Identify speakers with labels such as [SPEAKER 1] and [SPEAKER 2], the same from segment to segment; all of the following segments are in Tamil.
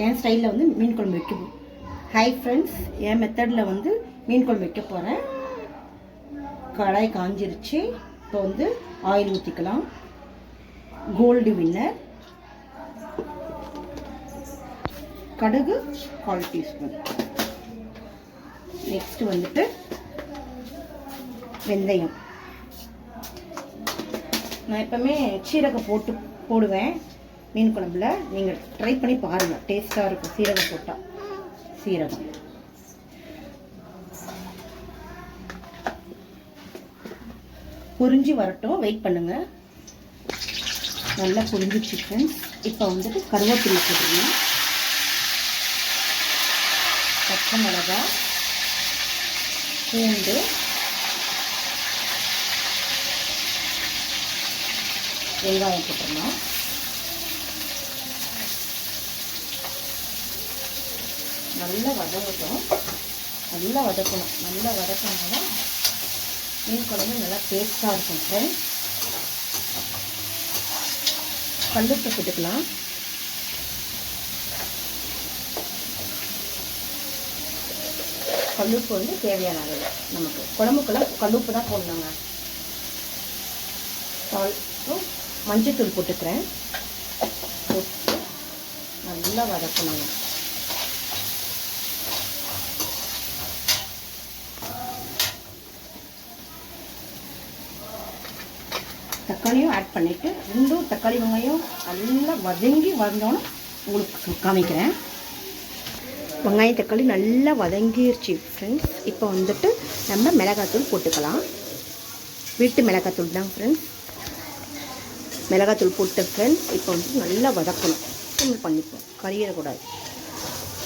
[SPEAKER 1] என் ஸ்டைலில் வந்து மீன் குழம்பு வைக்க போகிறேன். ஹாய் ஃப்ரெண்ட்ஸ், என் மெத்தடில் வந்து மீன் குழம்பு வைக்க போகிறேன். கடாய் காஞ்சிருச்சு. இப்போ வந்து ஆயில் ஊற்றிக்கலாம். கோல்டு வின்னர், கடுகு 1/4 டீஸ்பூன். நெக்ஸ்ட் வந்துட்டு வெந்தயம். நான் எப்பவுமே சீரகம் போடுவேன் மீன் குழம்புல. நீங்கள் ட்ரை பண்ணி பாருங்கள், டேஸ்ட்டாக இருக்கும் சீரகம் போட்டால். சீரகம் பொரிஞ்சு வரட்டும், வெயிட் பண்ணுங்க. நல்லா பொரிஞ்சிச்சு ஃப்ரெண்ட்ஸ். இப்போ வந்துட்டு கருவேப்பிலை போட்டுருங்க, பச்சை மிளகாய், பூண்டு, வெங்காயம் போட்டுருணும். நல்லா வதங்கட்டும். நல்லா வதக்கணும். நல்லா வதக்கினா மீன் குழம்பு நல்லா டேஸ்ட்டாக இருக்கும் ஃப்ரெண்ட்ஸ். கல்லுப்பு போட்டுக்கலாம். கல்லுப்பு வந்து தேவையான அளவு. நமக்கு குழம்புக்கெல்லாம் கல்லுப்பு தான் போடணுங்க. மஞ்சத்தூள் போட்டுக்கிறேன். போட்டு நல்லா வதக்கணுங்க. தக்காளியும் ஆட் பண்ணிவிட்டு 2 தக்காளி வெங்காயம் நல்லா வதங்கி வந்தோன்னு உங்களுக்கு காமிக்கிறேன். வெங்காயம் தக்காளி நல்லா வதங்கிருச்சு ஃப்ரெண்ட்ஸ். இப்போ வந்துட்டு நம்ம மிளகாத்தூள் போட்டுக்கலாம். வீட்டு மிளகாத்தூள் தான் ஃப்ரெண்ட்ஸ். மிளகாத்தூள் போட்டு ஃப்ரெண்ட்ஸ் இப்போ வந்து நல்லா வதக்கணும். சிம்பிள் பண்ணிப்போம், கறியிடக்கூடாது.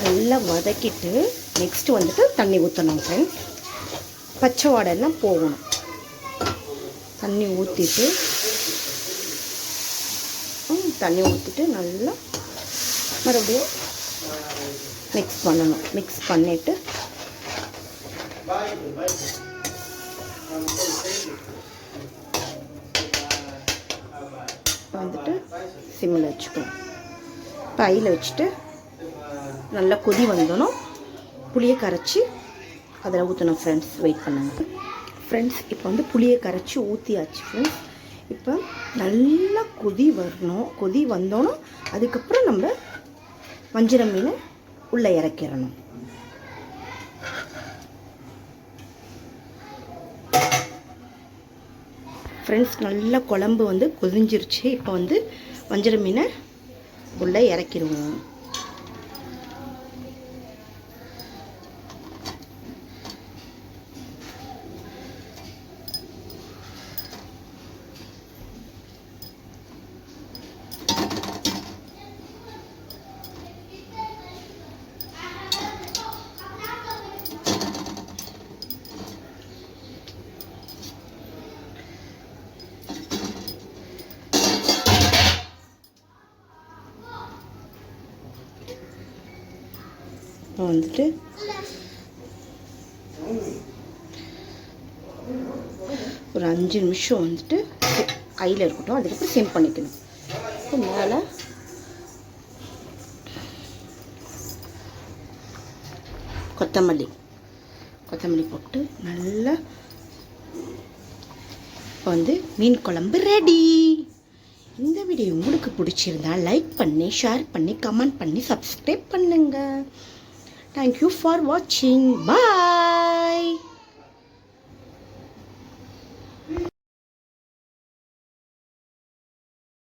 [SPEAKER 1] நல்லா வதக்கிட்டு நெக்ஸ்ட்டு வந்துட்டு தண்ணி ஊற்றணும் ஃப்ரெண்ட்ஸ். பச்சை வாடெல்லாம் போகணும். தண்ணி ஊற்றிட்டு நல்லா மறுபடியும் மிக்ஸ் பண்ணணும். மிக்ஸ் பண்ணிவிட்டு வந்துட்டு சிம்மில் வச்சுக்கணும். பையில் வச்சுட்டு நல்லா கொதி வந்தோம் புளியை கரைச்சி அதில் ஊற்றணும் ஃப்ரெண்ட்ஸ். வெயிட் பண்ணுங்க ஃப்ரெண்ட்ஸ். இப்போ வந்து புளியை கரைச்சி ஊற்றியாச்சு ஃப்ரெண்ட்ஸ். இப்போ நல்லா கொதி வரணும். கொதி வந்தோன்னா அதுக்கப்புறம் நம்ம வஞ்சிரம் மீனை உள்ளே இறக்கிடணும். ஃப்ரெண்ட்ஸ் நல்லா குழம்பு வந்து கொதிஞ்சிருச்சு. இப்போ வந்து வஞ்சிரம் மீனை உள்ளே இறக்கிடுவோம். இப்போ வந்துட்டு ஒரு 5 நிமிஷம் வந்துட்டு கையில் இருக்கட்டும். அதுக்கப்புறம் சிம் பண்ணிக்கணும். இப்போ மேலே கொத்தமல்லி போட்டு நல்லா இப்போ வந்து மீன் குழம்பு ரெடி. இந்த வீடியோ உங்களுக்கு பிடிச்சிருந்தா லைக் பண்ணி, ஷேர் பண்ணி, கமெண்ட் பண்ணி, சப்ஸ்கிரைப் பண்ணுங்கள். Thank you for watching. Bye.